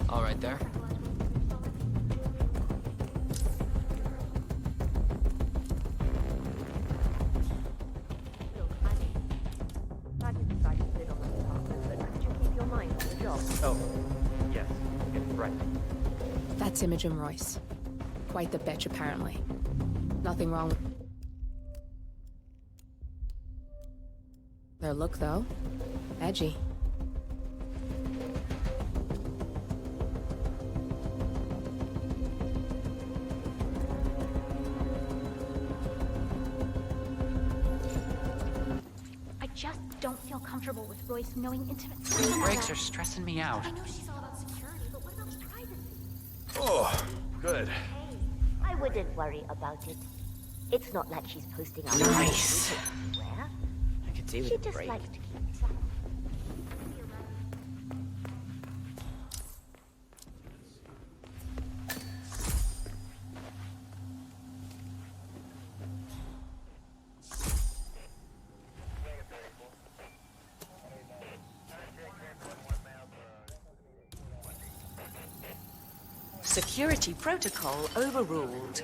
All right there. Look, I mean, glad you decided to bid on this apartment, but could you keep your mind on the job? Oh, yes, right. That's Imogen Royce. Quite the bitch, apparently. Nothing wrong with their look, though. Edgy. I just don't feel comfortable with Royce knowing intimate These stuff. breaks are stressing me out. I know she's all about security, but what about privacy? Oh, good. Hey, I wouldn't worry about it. It's not like she's posting our Nice. everywhere. I could do with She a just break. likes to keep track. Security protocol overruled.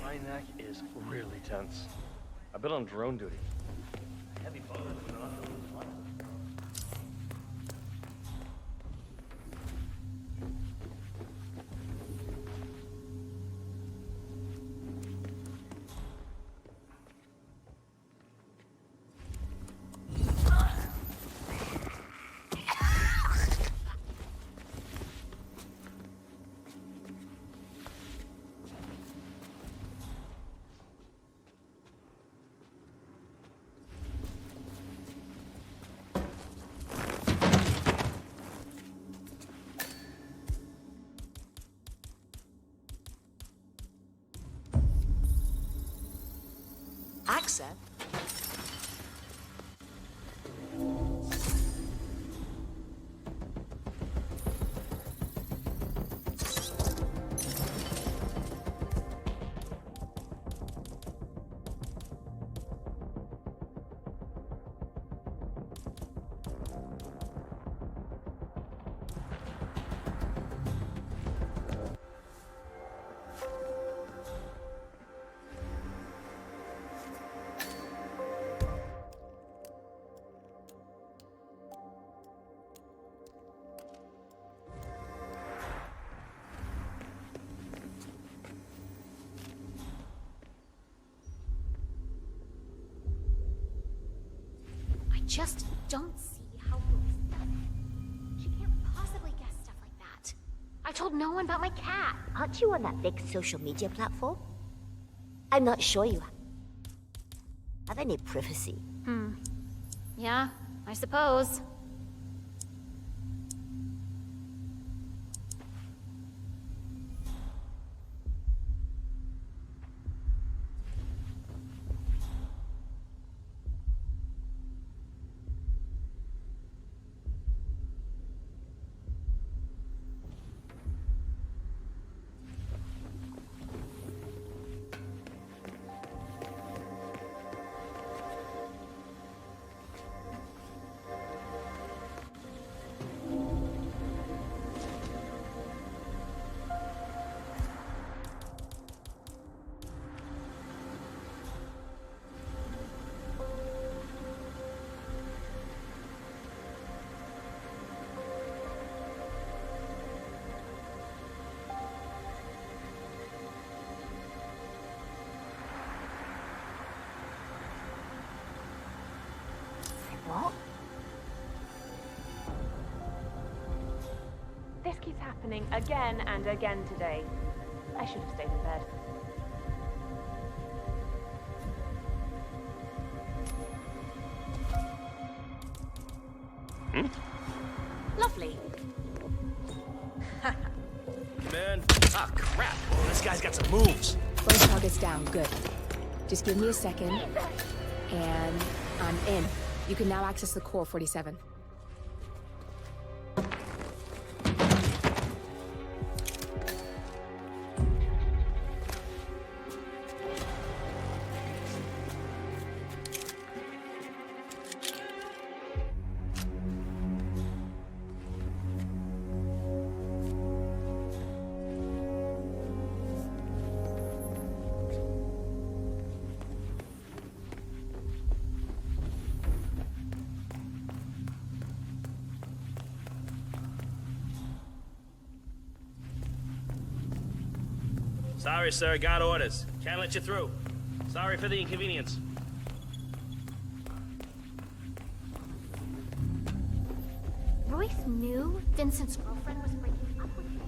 My neck is really tense. I've been on drone duty. Heavy bugs went on to lose one. Accept. I just don't see how Royce does it. She can't possibly guess stuff like that. I told no one about my cat. Aren't you on that big social media platform? I'm not sure you have any privacy. Yeah, I suppose. What? This keeps happening again and again today. I should have stayed in bed. Lovely. Man, ah crap. This guy's got some moves. Both targets down, good. Just give me a second, and I'm in. You can now access the core, 47. Sorry, sir. Got orders. Can't let you through. Sorry for the inconvenience. Royce knew Vincent's girlfriend was breaking up with him.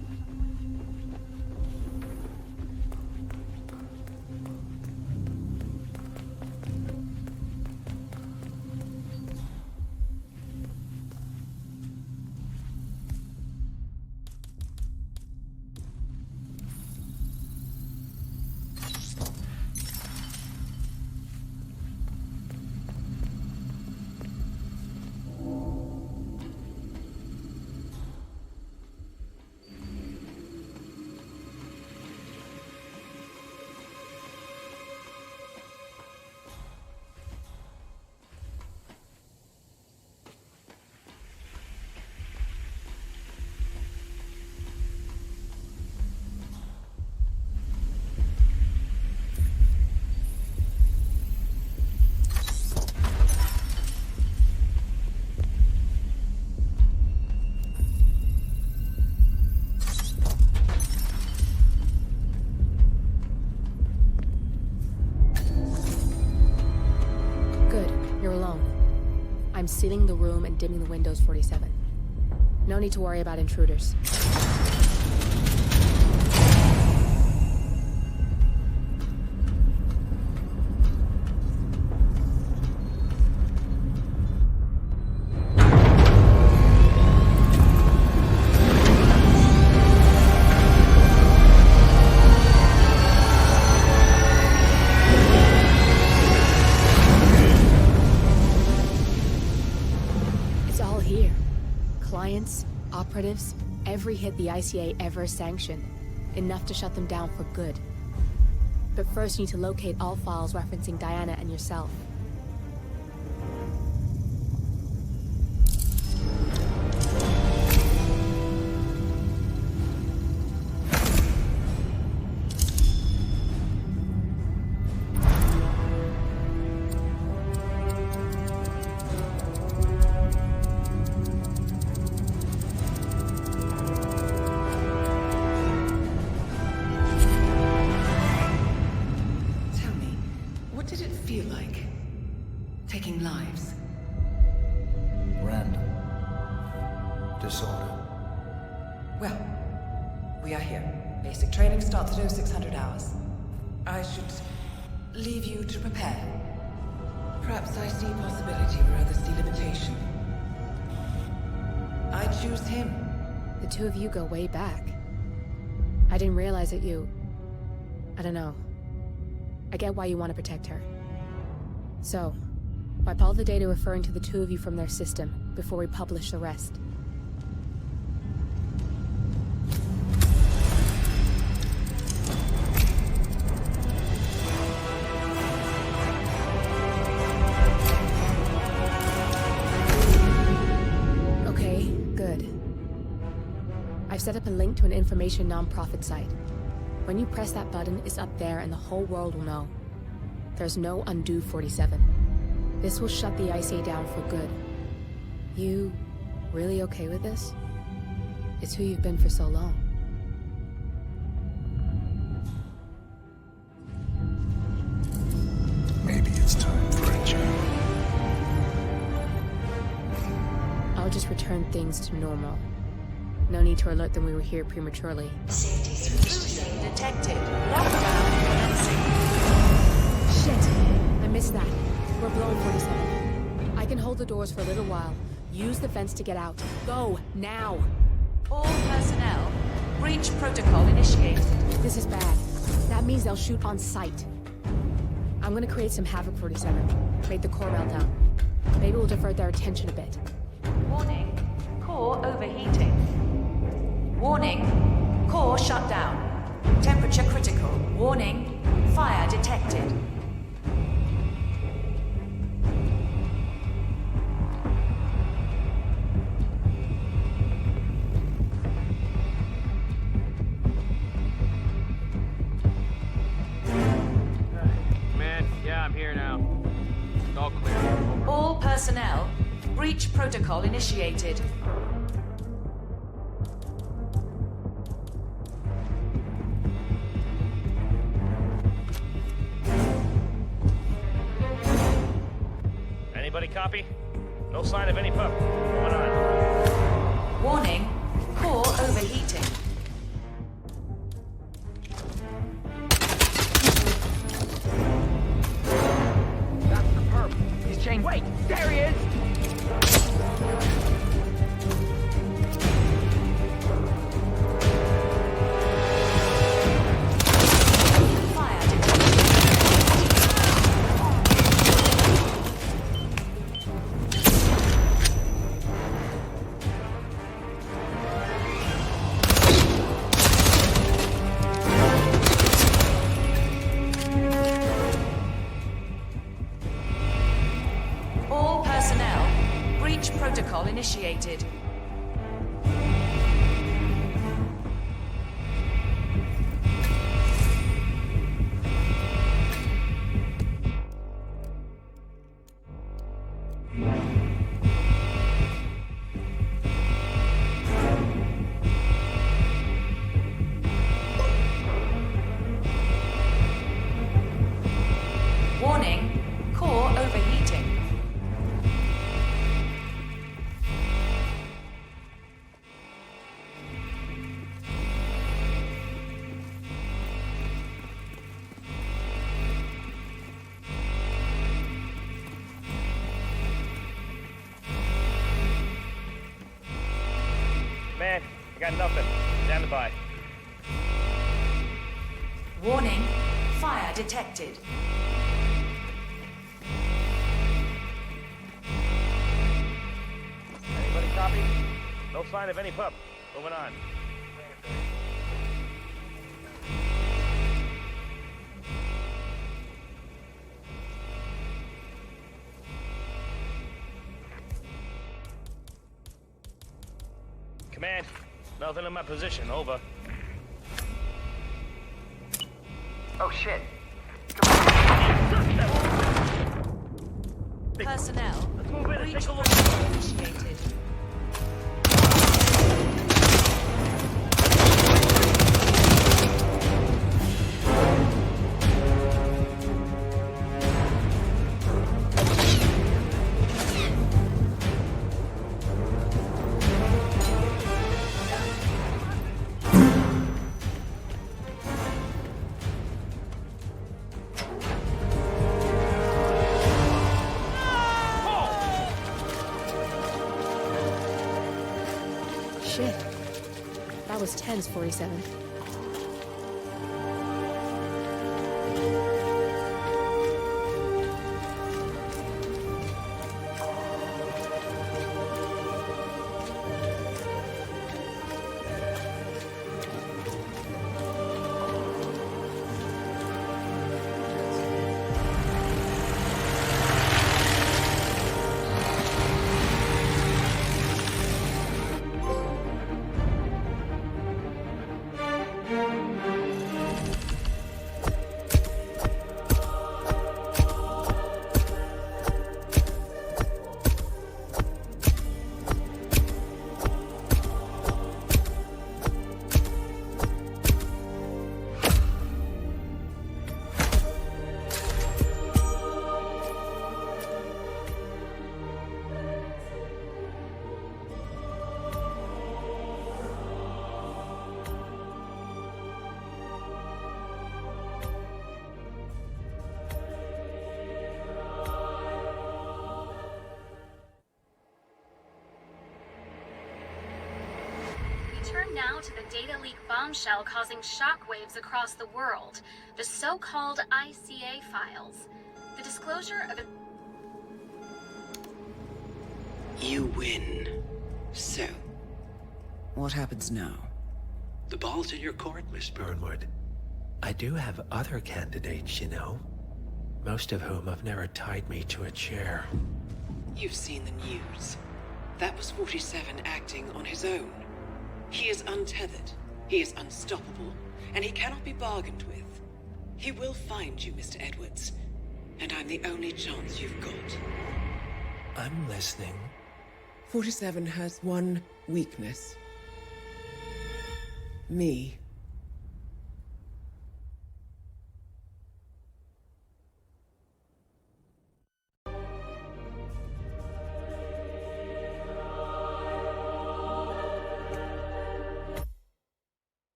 I'm sealing the room and dimming the windows, 47. No need to worry about intruders. Operatives, every hit the ICA ever sanctioned. Enough to shut them down for good. But first you need to locate all files referencing Diana and yourself. Two of you go way back. I didn't realize that you... I don't know. I get why you want to protect her. So, wipe all the data referring to the two of you from their system before we publish the rest. I've set up a link to an information non-profit site. When you press that button, it's up there and the whole world will know. There's no undo 47. This will shut the ICA down for good. You really okay with this? It's who you've been for so long. Maybe it's time for a change. I'll just return things to normal. No need to alert them we were here prematurely. Safety intrusion detected. Lockdown commencing. Shit! I missed that. We're blowing 47. I can hold the doors for a little while. Use the vents to get out. Go, now! All personnel, breach protocol initiated. This is bad. That means they'll shoot on sight. I'm gonna create some Havoc 47. Make the core meltdown. Maybe we'll divert their attention a bit. Warning. Core overheating. Warning. Core shut down. Temperature critical. Warning. Fire detected. Man, yeah, I'm here now. It's all clear. Over. All personnel. Breach protocol initiated. Anybody copy? No sign of any pup. Moving on. Warning. Core overheating. That's the perp. He's chained. Wait, there he is! Fire detected. All personnel. Breach protocol initiated. Warning. Core overheating. Man, I got nothing. Standing by. Warning. Fire detected. Anybody copy? No sign of any pup. Moving on. Command, nothing in my position. Over. Oh shit. Personnel. Let's move in and Breach take a look. protocol initiated. Shit. That was tense, 47. to the data leak bombshell causing shockwaves across the world, the so-called ICA files. The disclosure of... You win. So, what happens now? The ball's in your court, Miss Burnwood. I do have other candidates, you know. Most of whom have never tied me to a chair. You've seen the news. That was 47 acting on his own. He is untethered, he is unstoppable, and he cannot be bargained with. He will find you, Mr. Edwards, and I'm the only chance you've got. I'm listening. 47 has one weakness. Me.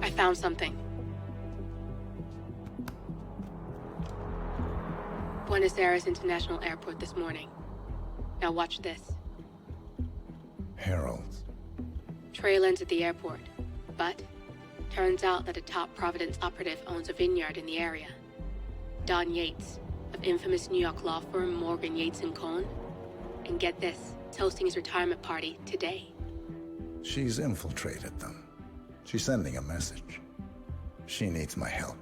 I found something. Buenos Aires International Airport this morning. Now watch this. Heralds. Trail ends at the airport, but turns out that a top Providence operative owns a vineyard in the area. Don Yates, of infamous New York law firm Morgan, Yates & Cohn. And get this, is hosting his retirement party today. She's infiltrated them. She's sending a message. She needs my help.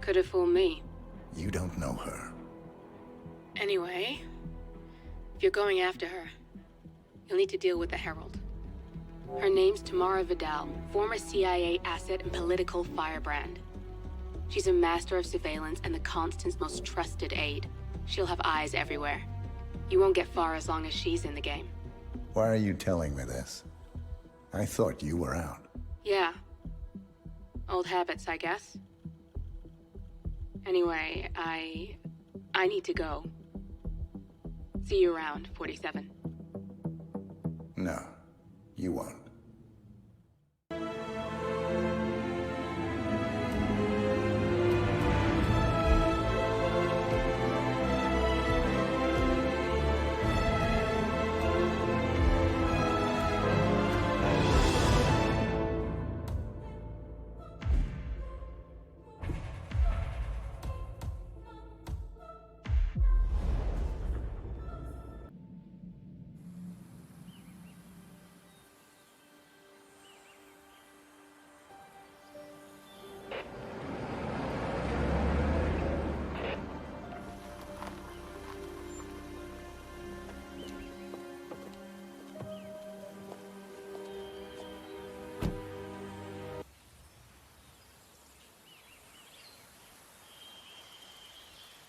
Could have fooled me. You don't know her. Anyway, if you're going after her, you'll need to deal with the Herald. Her name's Tamara Vidal, former CIA asset and political firebrand. She's a master of surveillance and the Constant's most trusted aide. She'll have eyes everywhere. You won't get far as long as she's in the game. Why are you telling me this? I thought you were out. Yeah. Old habits, I guess. Anyway, I need to go. See you around, 47. No, you won't.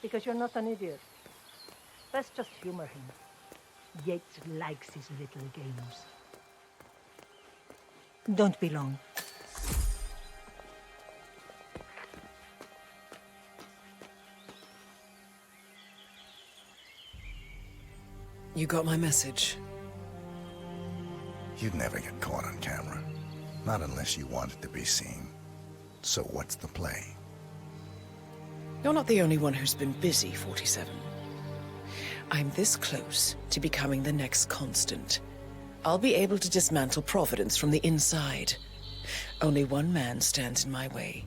Because you're not an idiot. Let's just humor him. Yates likes his little games. Don't be long. You got my message. You'd never get caught on camera. Not unless you wanted to be seen. So what's the play? You're not the only one who's been busy, 47. I'm this close to becoming the next Constant. I'll be able to dismantle Providence from the inside. Only one man stands in my way.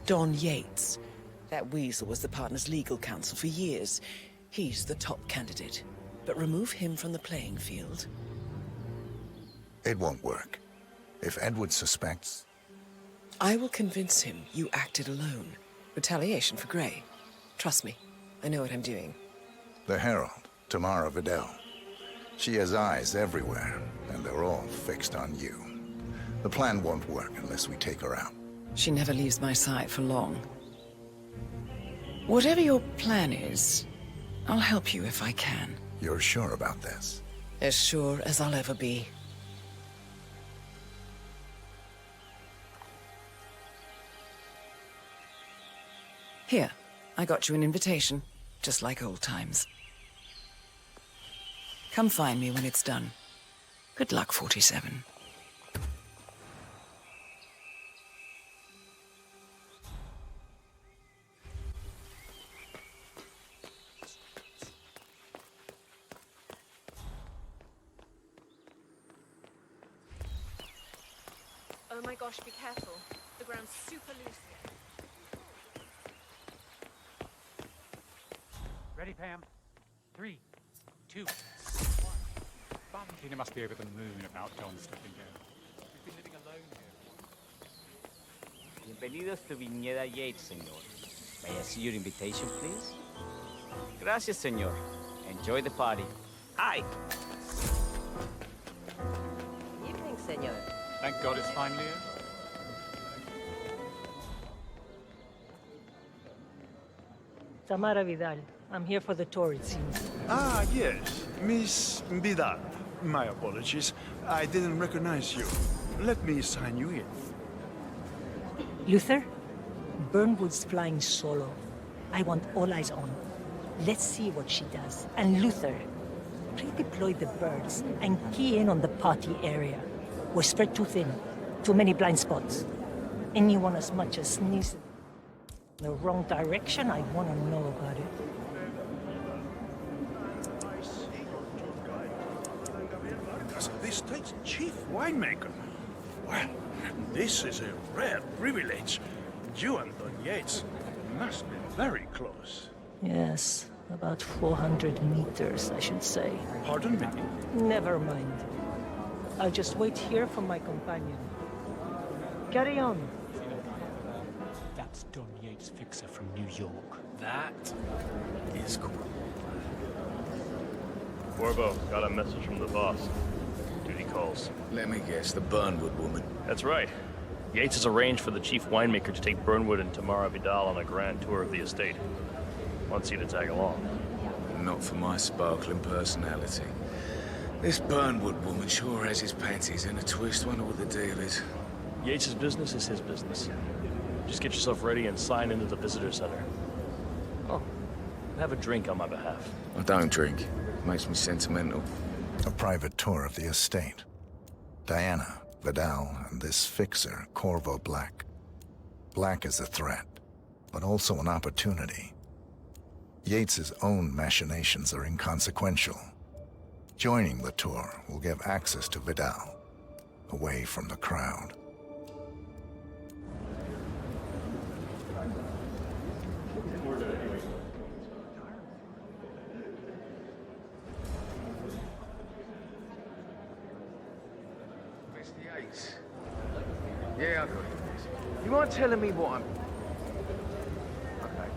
Don Yates. That weasel was the partner's legal counsel for years. He's the top candidate. But remove him from the playing field. It won't work. If Edward suspects... I will convince him you acted alone. Retaliation for Grey. Trust me, I know what I'm doing. The Herald, Tamara Vidal. She has eyes everywhere, and they're all fixed on you. The plan won't work unless we take her out. She never leaves my side for long. Whatever your plan is, I'll help you if I can. You're sure about this? As sure as I'll ever be. Here, I got you an invitation, just like old times. Come find me when it's done. Good luck, 47. Oh my gosh, be careful. The ground's super loose here. Ready, Pam? 3, 2, 1. Tina must be over the moon about John stepping down. We've been living alone here. Bienvenidos to Viñeda Yates, señor. May I see your invitation, please? Gracias, señor. Enjoy the party. Hi! Evening, senor. Thank God it's finally over. Tamara Vidal. I'm here for the tour, it seems. Ah, yes. Miss Vidal. My apologies. I didn't recognize you. Let me sign you in. Luther? Burnwood's flying solo. I want all eyes on. Let's see what she does. And Luther, redeploy the birds and key in on the party area. We're spread too thin. Too many blind spots. Anyone as much as sneezes in the wrong direction, I want to know about it. The state's chief winemaker. Well, this is a rare privilege. You and Don Yates must be very close. Yes, about 400 meters, I should say. Pardon me? Never mind. I'll just wait here for my companion. Carry on. That's Don Yates' fixer from New York. That is cool. Corvo, got a message from the boss. Duty calls. Let me guess, the Burnwood woman. That's right. Yates has arranged for the chief winemaker to take Burnwood and Tamara Vidal on a grand tour of the estate. Wants you to tag along. Not for my sparkling personality. This Burnwood woman sure has his panties in a twist. Wonder what the deal is. Yates' business is his business. Just get yourself ready and sign into the visitor center. Oh, have a drink on my behalf. I don't drink. Makes me sentimental. A private tour of the estate. Diana, Vidal, and this fixer, Corvo Black. Black is a threat, but also an opportunity. Yates's own machinations are inconsequential. Joining the tour will give access to Vidal, away from the crowd. Mr. Yates. Yeah, I got it. You mind telling me what I'm... Okay.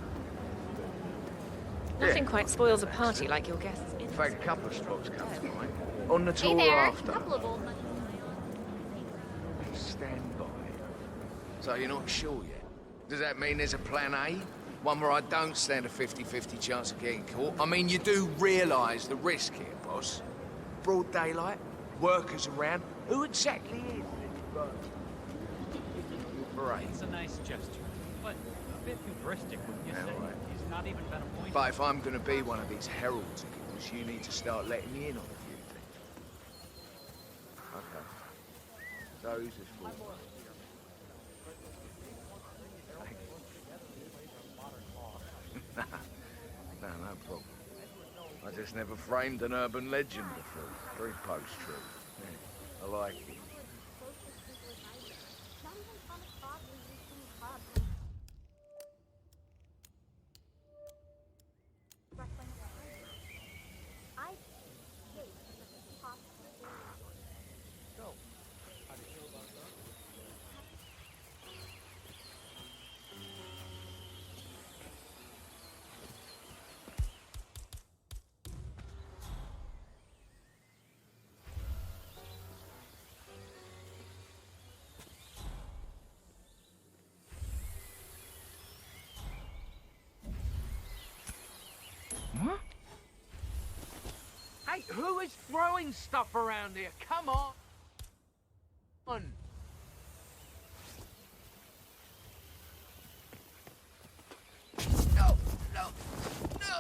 Nothing quite spoils a party like your guests. In fact, a couple of spots come to mind. On the Hey tour there, after. a couple of old money. Stand by. So you're not sure yet? Does that mean there's a plan A? One where I don't stand a 50-50 chance of getting caught? I mean, you do realise the risk here, boss. Broad daylight, workers around. Who exactly is this Right. It's a nice gesture, but a bit hubristic, wouldn't you say? Right. He's not even been appointed. But if I'm going to be one of these heralds of yours, you need to start letting me in on a few things. Okay. So who's this for? No problem. I just never framed an urban legend before. Very post-true. Yeah, I like it. Hey, who is throwing stuff around here? Come on! No, no, no!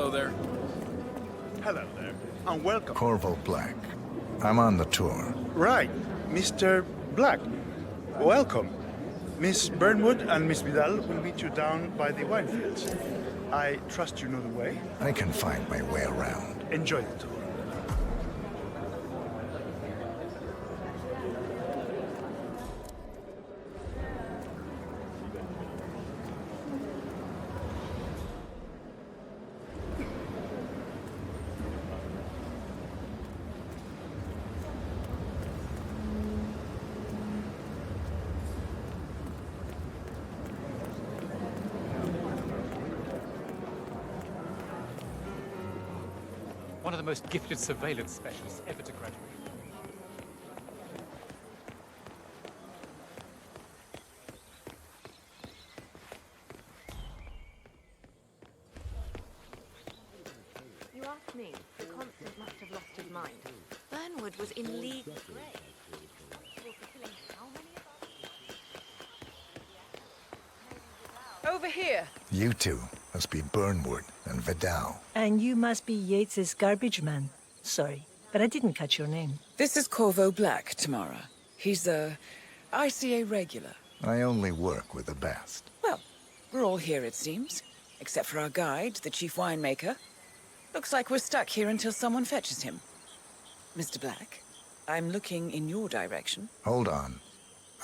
Hello there. Hello there, and welcome. Corvo Black. I'm on the tour. Right, Mr. Black. Welcome. Miss Burnwood and Miss Vidal will meet you down by the wine fields. I trust you know the way. I can find my way around. Enjoy the tour. One of the most gifted surveillance specialists ever to graduate. You asked me. The Constant must have lost his mind. Burnwood was in league with Grey. Over here. You two must be Burnwood and Vidal. And you must be Yates's garbage man. Sorry, but I didn't catch your name. This is Corvo Black, Tamara. He's a ICA regular. I only work with the best. Well, we're all here, it seems. Except for our guide, the chief winemaker. Looks like we're stuck here until someone fetches him. Mr. Black, I'm looking in your direction. Hold on.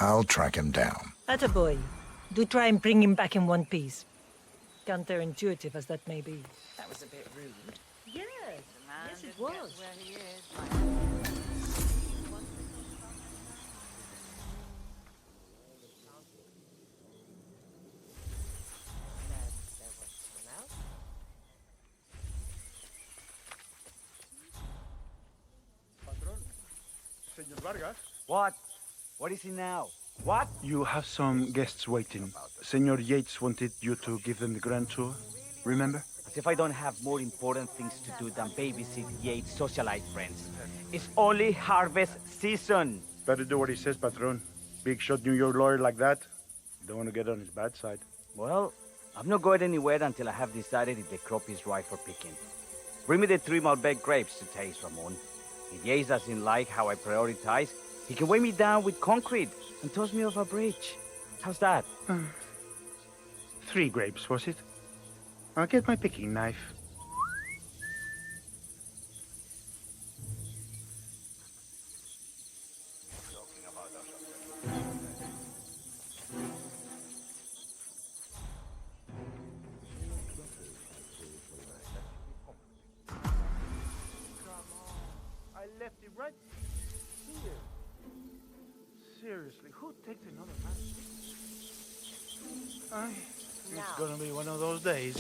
I'll track him down. Attaboy. Do try and bring him back in one piece. Counterintuitive as that may be. That was a bit rude. Yes, yes it was. Senor Vargas? What? What is it now? What? You have some guests waiting. Senor Yates wanted you to give them the grand tour. Remember? As if I don't have more important things to do than babysit Yates' socialite friends. It's only harvest season. Better do what he says, Patron. Big shot New York lawyer like that. Don't want to get on his bad side. Well, I'm not going anywhere until I have decided if the crop is right for picking. Bring me the 3 Malbec grapes to taste, Ramon. If Yates doesn't like how I prioritize, he can weigh me down with concrete and toss me off a bridge. How's that? 3 grapes, was it? I'll get my picking knife. I left it right here. Seriously, who takes another man? It's gonna be one of those days.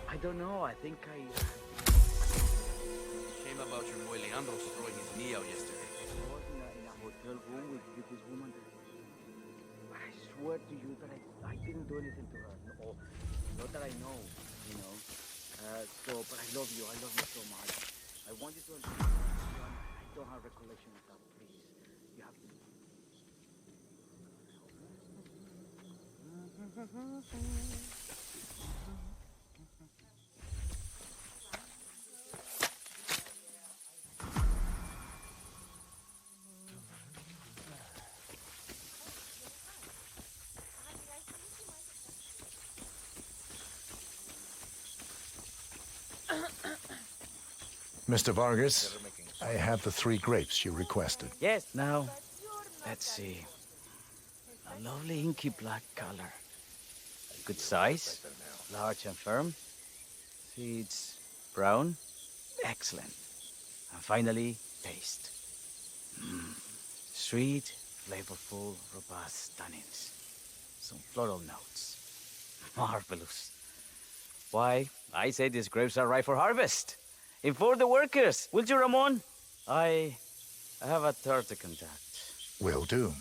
I don't know, I think I... Shame about your boy Leandro's throwing his knee out yesterday. I was in a hotel room with this woman. I swear to you that I didn't do anything to her. No, not that I know, you know. But I love you so much. I want you to understand. I don't have recollection of that, please. You have to... Mr. Vargas, I have the 3 grapes you requested. Yes, now, let's see. A lovely inky black color. Good size, large and firm. Seeds brown. Excellent. And finally, taste. Sweet, flavorful, robust tannins. Some floral notes. Marvelous. Why, I say these grapes are ripe for harvest. Inform the workers, will you, Ramon? I have a third to contact. Will do.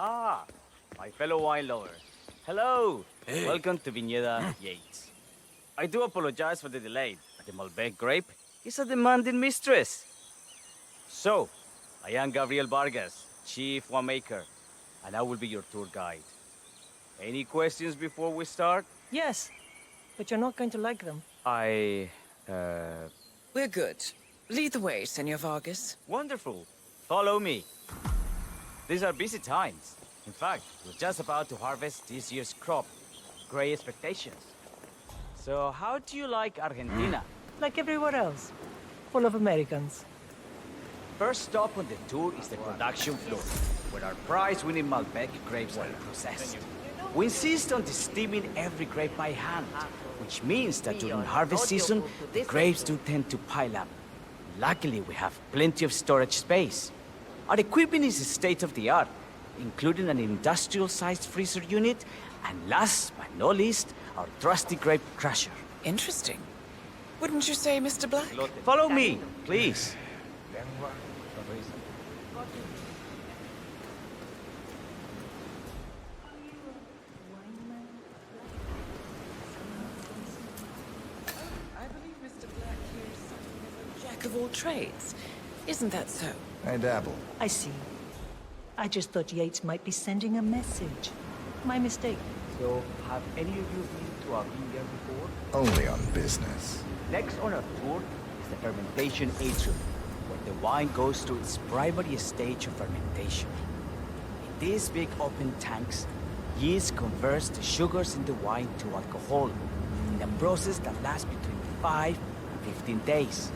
Ah, my fellow wine lover. Hello. Welcome to Viñeda Yates. I do apologize for the delay, but the Malbec grape is a demanding mistress. So, I am Gabriel Vargas, Chief Winemaker, and I will be your tour guide. Any questions before we start? Yes, but you're not going to like them. We're good. Lead the way, Senor Vargas. Wonderful. Follow me. These are busy times. In fact, we're just about to harvest this year's crop. Great expectations. So how do you like Argentina? Like everywhere else. Full of Americans. First stop on the tour is the production floor, where our prize-winning Malbec grapes are processed. We insist on steaming every grape by hand, which means that during harvest season, the grapes do tend to pile up. Luckily, we have plenty of storage space. Our equipment is state-of-the-art, including an industrial-sized freezer unit, and last but not least, our trusty grape crusher. Interesting. Wouldn't you say, Mr. Black? Follow me, please. I believe Mr. Black here is something of a jack of all trades. Isn't that so? I dabble. I see. I just thought Yates might be sending a message. My mistake. So, have any of you been to our vineyard before? Only on business. Next on our tour is the fermentation atrium, where the wine goes through its primary stage of fermentation. In these big open tanks, yeast converts the sugars in the wine to alcohol, in a process that lasts between 5 and 15 days.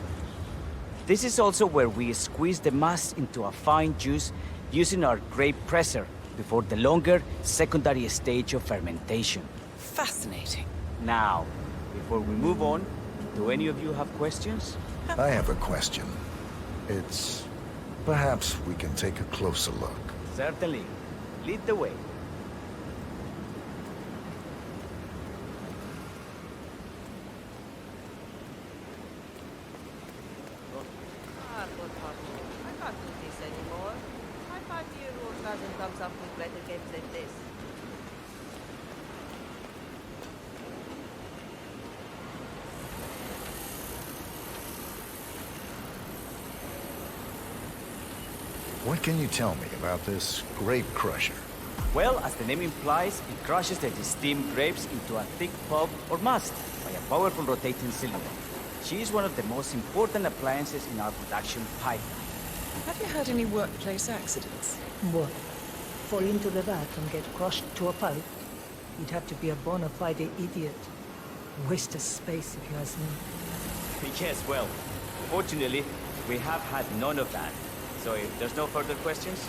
This is also where we squeeze the must into a fine juice using our grape presser before the longer secondary stage of fermentation. Fascinating. Now, before we move on, do any of you have questions? I have a question. It's... perhaps we can take a closer look. Certainly. Lead the way. I can't do this anymore. My 5-year-old cousin comes up with better games than this. What can you tell me about this grape crusher? Well, as the name implies, it crushes the steamed grapes into a thick pulp or must by a powerful rotating cylinder. She is one of the most important appliances in our production pipeline. Have you had any workplace accidents? What? Fall into the vat and get crushed to a pulp? You'd have to be a bona fide idiot. Waste of space, if you ask me. Yes, well, fortunately, we have had none of that. So if there's no further questions...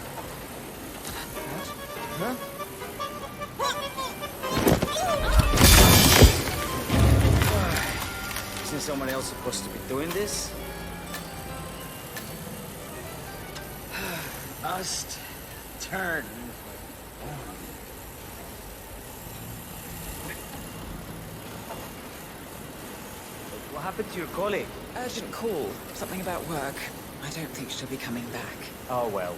Huh? Isn't someone else supposed to be doing this? Must turn. What happened to your colleague? Urgent call. Something about work. I don't think she'll be coming back. Oh, well.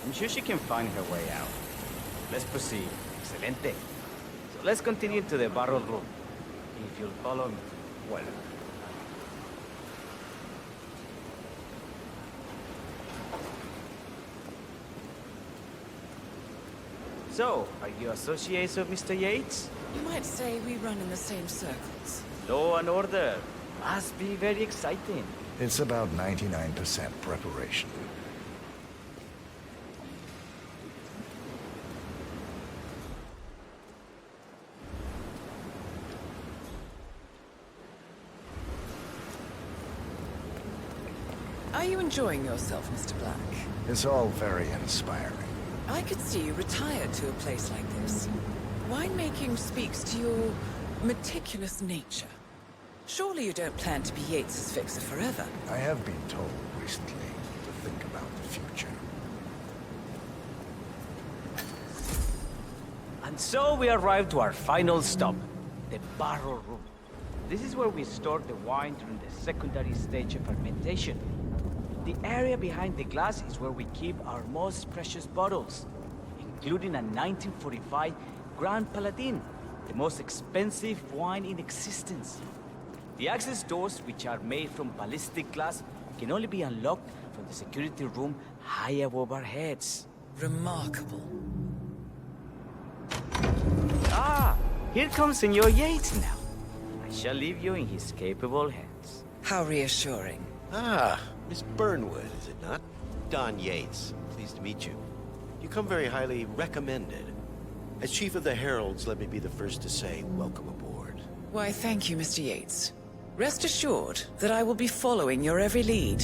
I'm sure she can find her way out. Let's proceed. Excelente. So let's continue to the barrel room. If you'll follow me. Well. So, are you associates of Mr. Yates? You might say we run in the same circles. Law and order. Must be very exciting. It's about 99% preparation. Are you enjoying yourself, Mr. Black? It's all very inspiring. I could see you retired to a place like this. Winemaking speaks to your meticulous nature. Surely you don't plan to be Yates's fixer forever? I have been told recently to think about the future. And so we arrived to our final stop, the barrel room. This is where we store the wine during the secondary stage of fermentation. The area behind the glass is where we keep our most precious bottles, including a 1945 Grand Paladin, the most expensive wine in existence. The access doors, which are made from ballistic glass, can only be unlocked from the security room high above our heads. Remarkable. Ah, here comes Senor Yates now. I shall leave you in his capable hands. How reassuring. Ah, Miss Burnwood, is it not? Don Yates. Pleased to meet you. You come very highly recommended. As Chief of the Heralds, let me be the first to say welcome aboard. Why, thank you, Mr. Yates. Rest assured that I will be following your every lead.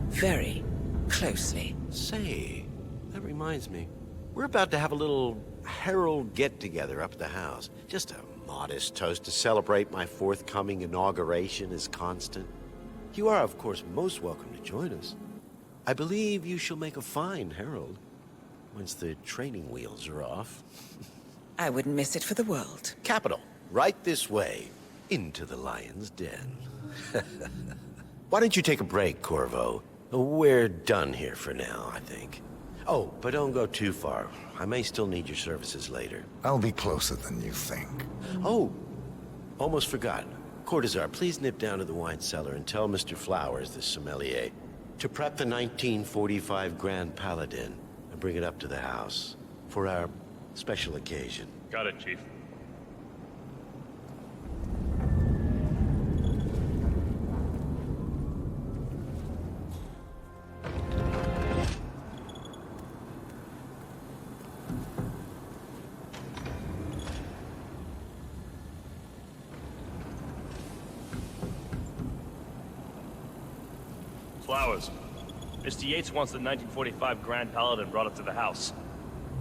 Very closely. Say, that reminds me. We're about to have a little Herald get-together up at the house. Just a modest toast to celebrate my forthcoming inauguration as Constant. You are, of course, most welcome to join us. I believe you shall make a fine Herald, once the training wheels are off. I wouldn't miss it for the world. Capital. Right this way, into the lion's den. Why don't you take a break, Corvo? We're done here for now, I think. Oh, but don't go too far. I may still need your services later. I'll be closer than you think. Oh, almost forgot. Cortazar, please nip down to the wine cellar and tell Mr. Flowers, the sommelier, to prep the 1945 Grand Paladin and bring it up to the house for our special occasion. Got it, Chief. Flowers. Mr. Yates wants the 1945 Grand Paladin brought up to the house.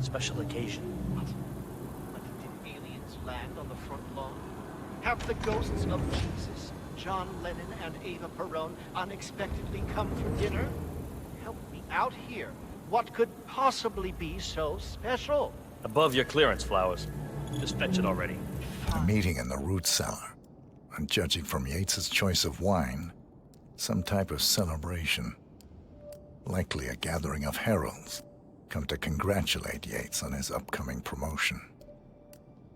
Special occasion. Did aliens land on the front lawn? Have the ghosts of Jesus, John Lennon, and Eva Perón unexpectedly come for dinner? Help me out here. What could possibly be so special? Above your clearance, Flowers. Just fetch it already. A meeting in the root cellar. And judging from Yates's choice of wine, some type of celebration. Likely a gathering of heralds, come to congratulate Yates on his upcoming promotion.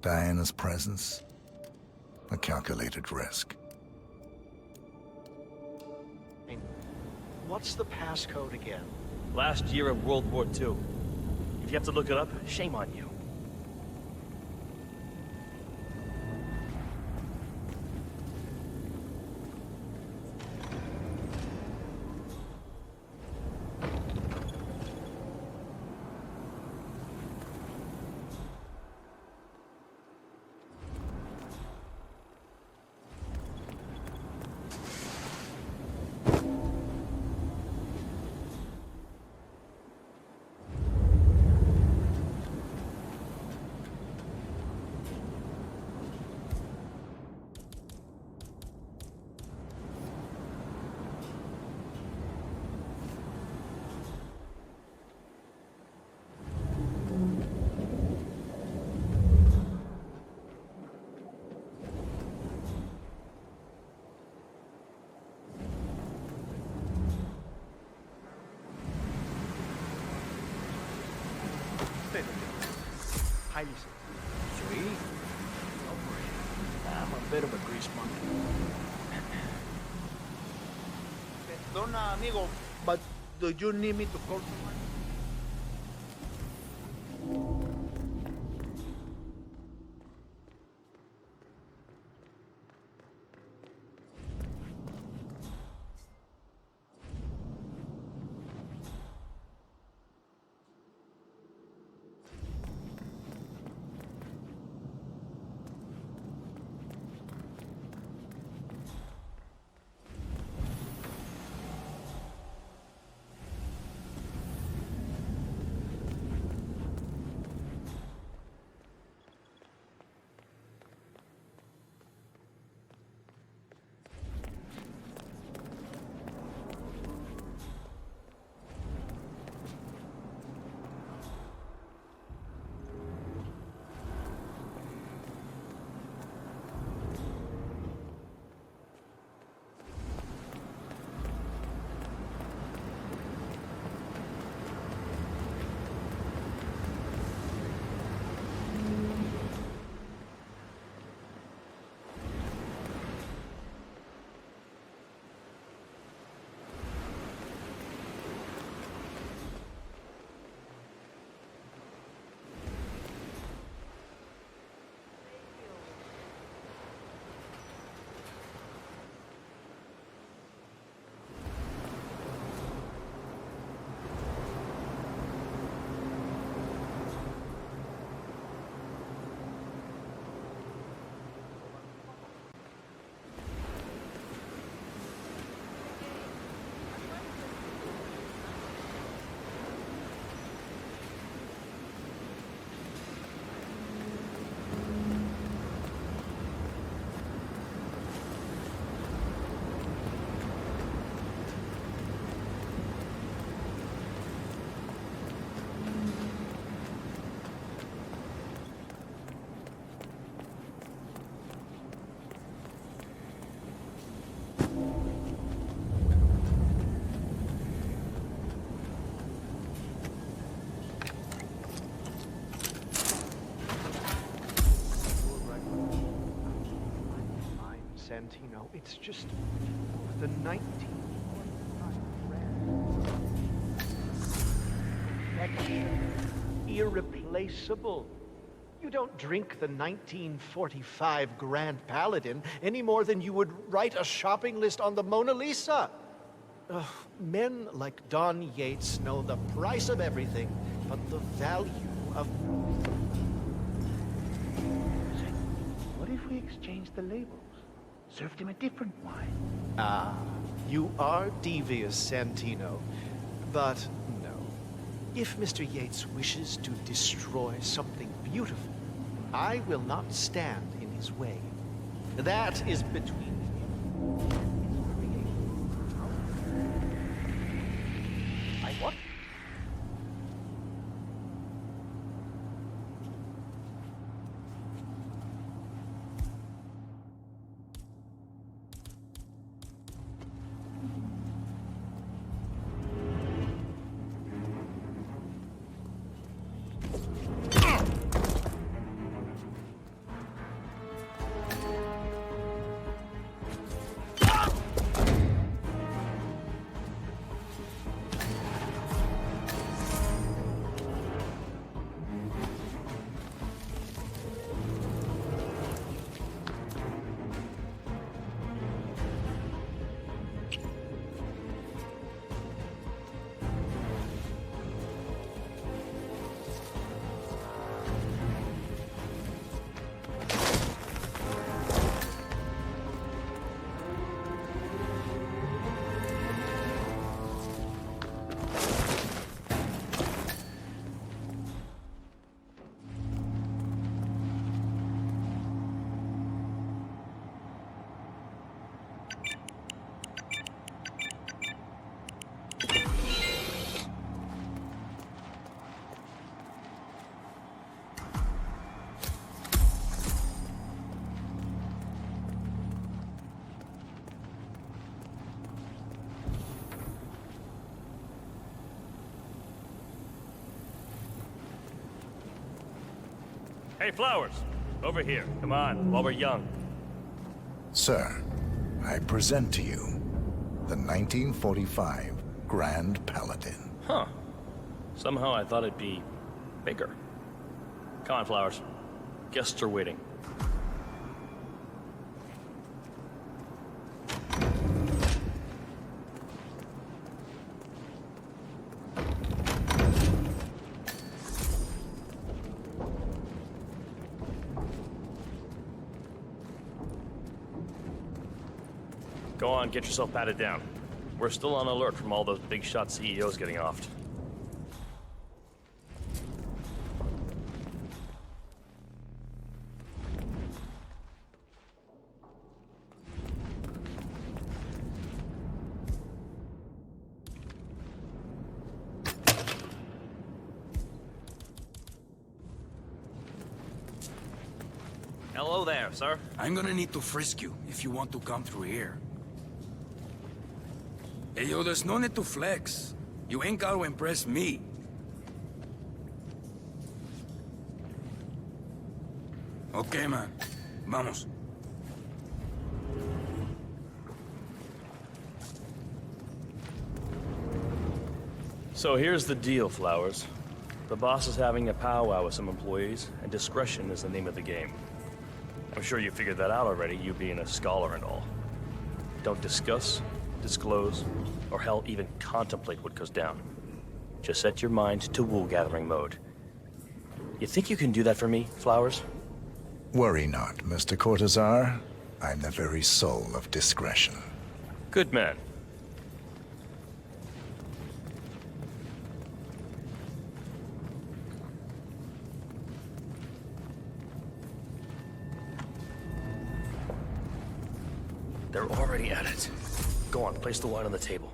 Diana's presence, a calculated risk. What's the passcode again? Last year of World War II. If you have to look it up, shame on you. Highly sweet. I'm a bit of a grease monkey. Perdona, amigo, but do you need me to call someone? Santino. It's just the 1945 irreplaceable. You don't drink the 1945 Grand Paladin any more than you would write a shopping list on the Mona Lisa. Men like Don Yates know the price of everything, but the value of... What if we exchanged the labels? Served him a different wine? Ah, you are devious, Santino. But no. If Mr. Yates wishes to destroy something beautiful, I will not stand in his way. That is between him. I what? Hey, Flowers! Over here. Come on, while we're young. Sir, I present to you the 1945 Grand Paladin. Huh. Somehow I thought it'd be bigger. Come on, Flowers. Guests are waiting. Go on, get yourself patted down. We're still on alert from all those big shot CEOs getting offed. Hello there, sir. I'm gonna need to frisk you if you want to come through here. Hey, yo, there's no need to flex. You ain't gotta impress me. Okay, man. Vamos. So here's the deal, Flowers. The boss is having a powwow with some employees, and discretion is the name of the game. I'm sure you figured that out already, you being a scholar and all. Don't discuss, disclose, or hell, even contemplate what goes down. Just set your mind to wool-gathering mode. You think you can do that for me, Flowers? Worry not, Mr. Cortazar. I'm the very soul of discretion. Good man. They're already at it. Go on, place the wine on the table.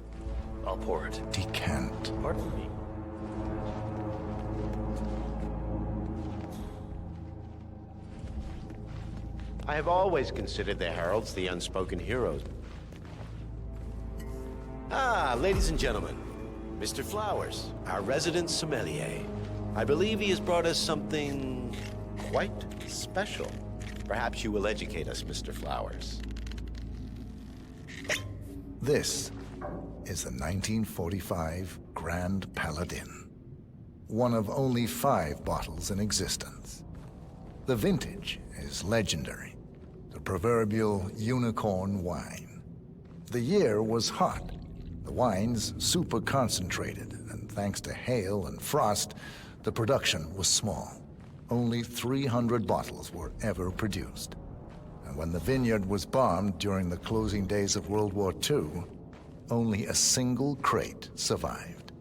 I'll pour it. Decant. Pardon me. I have always considered the heralds the unspoken heroes. Ah, ladies and gentlemen, Mr. Flowers, our resident sommelier. I believe he has brought us something quite special. Perhaps you will educate us, Mr. Flowers. This is the 1945 Grand Paladin, one of only 5 bottles in existence. The vintage is legendary, the proverbial unicorn wine. The year was hot, the wine's super concentrated, and thanks to hail and frost, the production was small. Only 300 bottles were ever produced. And when the vineyard was bombed during the closing days of World War II, only a single crate survived.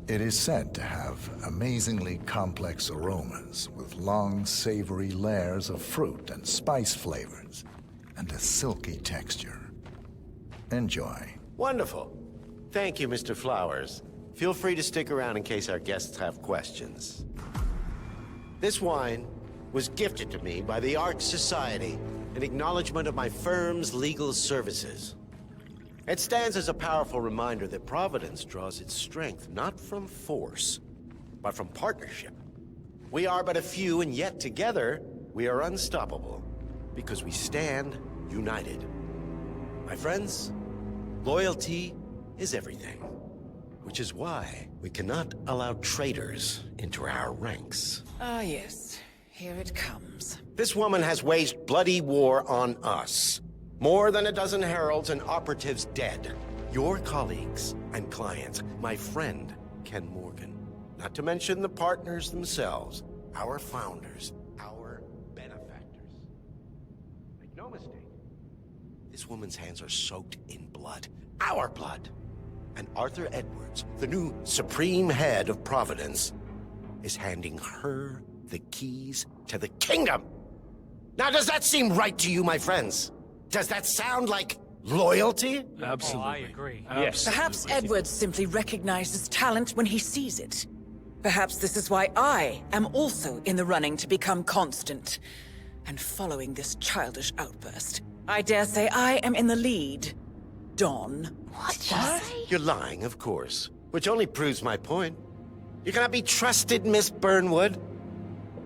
It is said to have amazingly complex aromas with long, savory layers of fruit and spice flavors, and a silky texture. Enjoy. Wonderful. Thank you, Mr. Flowers. Feel free to stick around in case our guests have questions. This wine was gifted to me by the Arch Society in acknowledgement of my firm's legal services. It stands as a powerful reminder that Providence draws its strength not from force, but from partnership. We are but a few, and yet together we are unstoppable, because we stand united. My friends, loyalty is everything, which is why we cannot allow traitors into our ranks. Ah, yes. Here it comes. This woman has waged bloody war on us. More than a dozen heralds and operatives dead. Your colleagues and clients, my friend, Ken Morgan. Not to mention the partners themselves, our founders, our benefactors. Make no mistake, this woman's hands are soaked in blood. Our blood. And Arthur Edwards, the new supreme head of Providence, is handing her the keys to the kingdom. Now, does that seem right to you, my friends? Does that sound like loyalty? Absolutely. Oh, I agree. Yes. Perhaps Edwards simply recognizes talent when he sees it. Perhaps this is why I am also in the running to become constant. And following this childish outburst, I dare say I am in the lead. Dawn. What? You're lying, of course. Which only proves my point. You cannot be trusted, Miss Burnwood.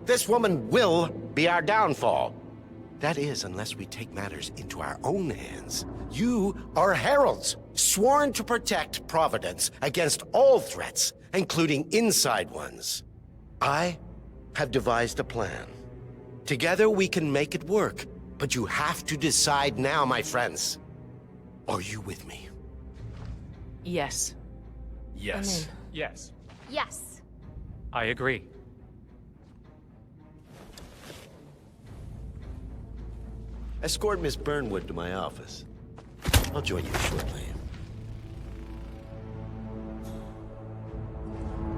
This woman will be our downfall. That is, unless we take matters into our own hands. You are heralds, sworn to protect Providence against all threats, including inside ones. I have devised a plan. Together we can make it work, but you have to decide now, my friends. Are you with me? Yes. Yes. Yes. Yes. I agree. Escort Miss Burnwood to my office. I'll join you shortly.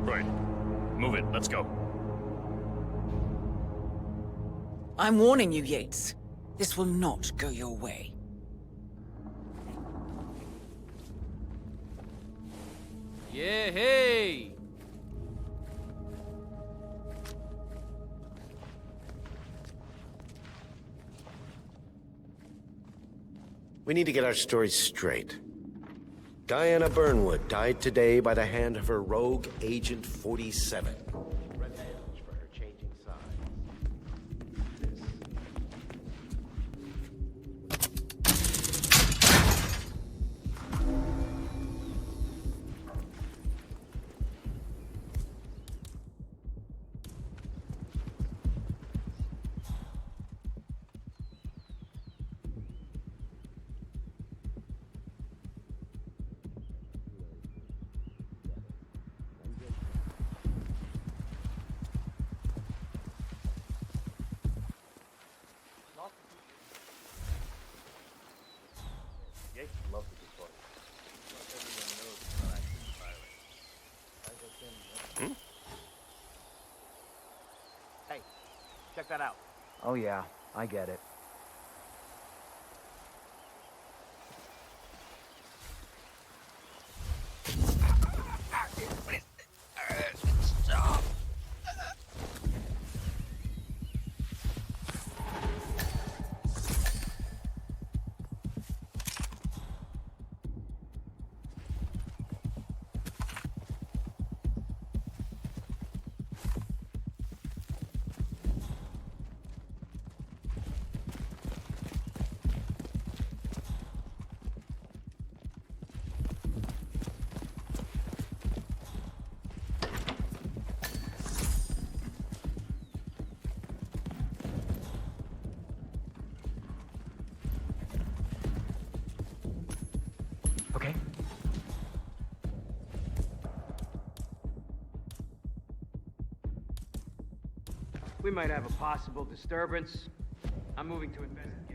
Right. Move it. Let's go. I'm warning you, Yates. This will not go your way. Yeah, hey! We need to get our stories straight. Diana Burnwood died today by the hand of her rogue Agent 47. Revenge for her changing sides. Hey, check that out. Oh yeah, I get it. Okay. We might have a possible disturbance. I'm moving to investigate.